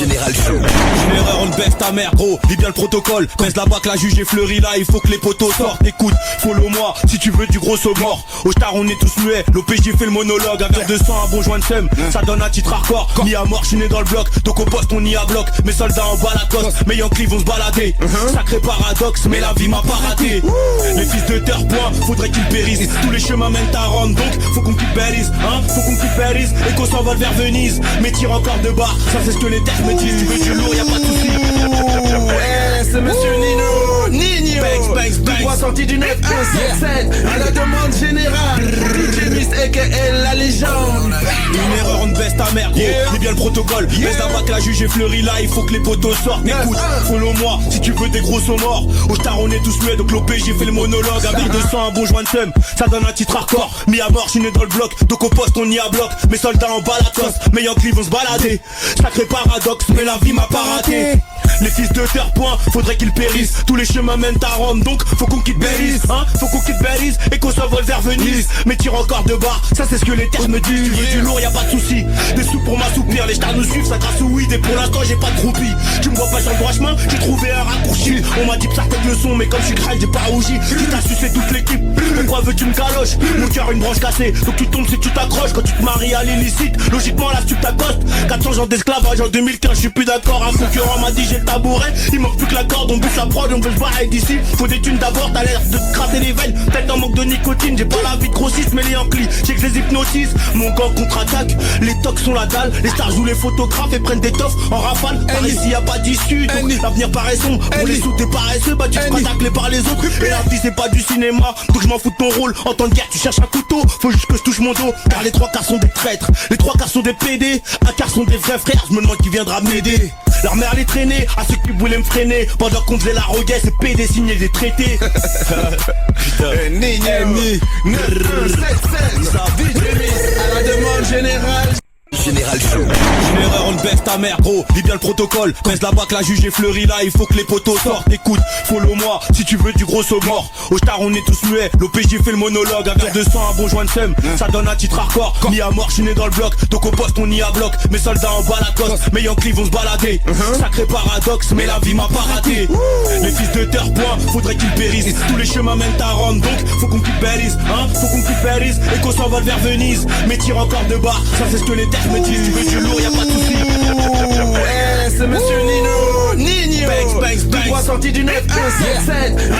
Général Show. Une erreur, on baisse ta mère, gros. Lis bien le protocole. Baisse la bac, la juge est fleurie là. Il faut que les potos sortent. Écoute, follow-moi si tu veux du gros saut mort. Au star, on est tous muets. L'OPJ fait le monologue. Un verre de sang, un bon joint de seum. Ça donne un titre hardcore. Mis à mort, je suis né dans le bloc. Donc au poste, on y a bloc. Mes soldats en bas la coste. Mes Yankees vont se balader. Sacré paradoxe, mais la vie m'a pas raté. Les fils de terre, point, faudrait qu'ils périssent. Tous les chemins mènent à Rome. Donc faut qu'on quitte Paris, hein. Faut qu'on quitte Paris et qu'on s'envole vers Venise. Mais tire encore de bas. Ça c'est ce que les terres me disent. Tu veux du lourd, y'a pas de soucis. C'est monsieur Nino Banks, tout droit sorti du 9-1-7-7 à la demande générale. DJ Mist aka la légende. Une erreur, on baisse ta mère, gros. Lis bien le protocole. Baisse la bac, la juge est fleurie là. Il faut que les potos sortent. Écoute, follow-moi si tu veux des gros sauts morts. Au star, on est tous muets. Donc l'OPJ fait le monologue. Un verre de sang, un bon joint de seum. Ça donne un titre hardcore. Mis à mort, je suis né dans le bloc. Donc au poste, on y a bloc. Mes soldats en bas la coste. Mes Yankees vont se balader. Sacré paradoxe, mais la vie m'a pas raté. Les fils de terre, point, faudrait qu'ils périssent. Tous les chemins mènent à Rome, donc faut qu'on quitte Belize, hein. Faut qu'on quitte Belize et qu'on s'envole vers Venise. Mais tire encore de bas, ça c'est ce que les terres me disent. Tu veux du lourd, y'a pas de soucis. Des sous pour m'assoupir, les stars nous suivent, ça grâce au weed. Et pour l'instant j'ai pas de croupi. Tu me vois pas sur le droit chemin, j'ai trouvé un raccourci. On m'a dit que ça tête le son, mais comme je suis grave, j'ai pas rougi. Tu t'as sucé toute l'équipe, pourquoi veux-tu me caloches? Mon cœur une branche cassée, donc tu tombes si tu t'accroches. Quand tu te maries à l'illicite, logiquement là tu t'accostes. 400 ans d'esclavage en 2015, je suis plus d'accord. Un concurrent m'a dit j'ai le tabouret. Il manque plus que la corde, on bouge la prod, on veut se barrer d'ici. Faut des thunes d'abord, t'as l'air de te gratter les veines. Peut-être en manque de nicotine, j'ai pas la vie de grossiste, mais les Yankees, j'ai que les hypnotise. Mon gang contre-attaque, les tocs sont la dalle. Les stars jouent les photographes et prennent des toffes en rafale. Par ici y'a pas d'issue, donc l'avenir paraît sombre. Pour les sous t'es paresseux, bah tu te feras tacler par les autres. Et la vie c'est pas du cinéma, donc je m'en fous de ton rôle. En temps de guerre tu cherches un couteau, faut juste que je touche mon dos. Car les trois quarts sont des traîtres, les trois quarts sont des PD. Un quart sont des vrais frères, je me demande qui viendra m'aider. Leur mère les traînait, à ceux qui voulaient me freiner. Pendant qu'on faisait la roguette, c'est PD signer des traités. Nino 9-1-7-7 à la demande générale. Général Show. Une erreur, on baisse ta mère, gros. Lis bien le protocole. Baisse la bac, la juge est fleurie là. Il faut que les potos sortent. Écoute, follow-moi si tu veux du gros saut mort. Au star, on est tous muets. L'OPJ fait le monologue. Un verre de sang, un bon joint de seum. Ça donne un titre hardcore. Mis à mort, je suis né dans le bloc. Donc au poste, on y a bloc. Mes soldats en bas la coste. Mes Yankees vont se balader. Sacré paradoxe, mais la vie m'a pas raté. Les fils de terre, point, faudrait qu'ils périssent. Tous les chemins mènent à Rome, donc faut qu'on quitte Belize, hein. Faut qu'on quitte Paris et qu'on s'envole vers Venise. Mais tire encore de bas, ça c'est ce que les terres me disent. Tu veux du lourd, y'a pas de soucis. C'est monsieur Nino Banks, tout droit sorti du 9-1-7-7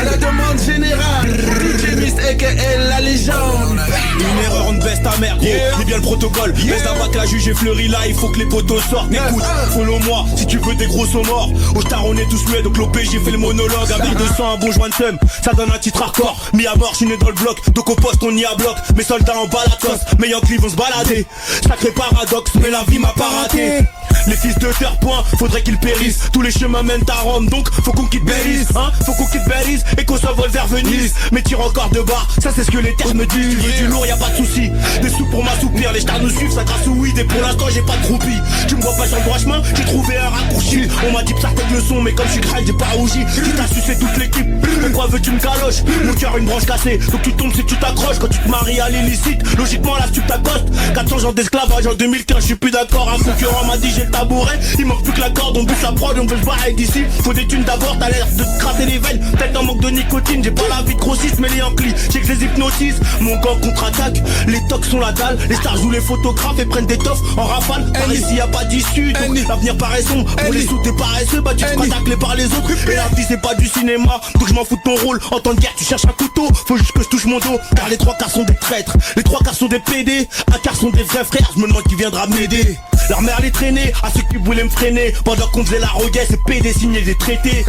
à la demande générale. DJ Mist aka la légende. Une erreur, on baisse ta mère, gros. Lis bien le protocole. Baisse la bac, la juge est fleurie là. Il faut que les potos sortent. Écoute, follow-moi si tu veux des gros sauts morts. Au star, on est tous muets, donc l'OPJ fait le monologue. Un verre de sang, un bon joint de seum. Ça donne un titre hardcore. Mis à mort, je suis né dans le bloc. Donc au poste, on y a bloc. Mes soldats en bas la coste. Mes Yankees vont se balader. Sacré paradoxe, mais la vie m'a pas raté. Les fils de terre, point, faudrait qu'ils périssent. Tous les chemins mènent à Rome, donc faut qu'on quitte Belize, hein. Faut qu'on quitte Belize et qu'on s'envole vers Venise. Mais tire encore de bas, ça c'est ce que les terres me disent. Tu veux du lourd, y'a pas de soucis. Des sous pour m'assoupir, les stars nous suivent, ça grâce au weed. Et pour l'instant j'ai pas de croupi. Tu me vois pas sur le droit chemin, j'ai trouvé un raccourci. On m'a dit que ça tête le son, mais comme je suis grave, j'ai pas rougi. Tu t'as sucé toute l'équipe, pourquoi veux-tu me caloches? Mon cœur une branche cassée, donc tu tombes si tu t'accroches. Quand tu te maries à l'illicite, logiquement là tu t'accostes. 400 ans d'esclavage en 2015, je suis plus d'accord. Un concurrent m'a dit j'ai le tabouret. Il manque plus que la corde, on bouge la prod, on veut se barrer d'ici. Faut des thunes d'abord, t'as l'air de te gratter les veines. Peut-être en manque de nicotine, j'ai pas la vie de grossiste, mais les Yankees, j'ai que les hypnotise. Mon gang contre-attaque, les tocs sont la dalle. Les stars jouent les photographes et prennent des toffes en rafale. Par ici y'a pas d'issue, donc l'avenir paraît sombre. Pour les sous t'es paresseux, bah tu te feras tacler par les autres. Et la vie c'est pas du cinéma, donc je m'en fous de ton rôle. En temps de guerre tu cherches un couteau, faut juste que je touche mon dos. Car les trois quarts sont des traîtres, les trois quarts sont des PD. Un quart sont des vrais frères, je me demande qui viendra m'aider. Leur mère les traînait, à ceux qui voulaient me freiner. Pendant qu'on faisait la roguette, c'est PD signer des traités.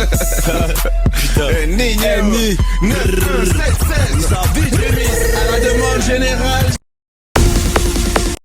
Nino 9-1-7-7 à la demande générale.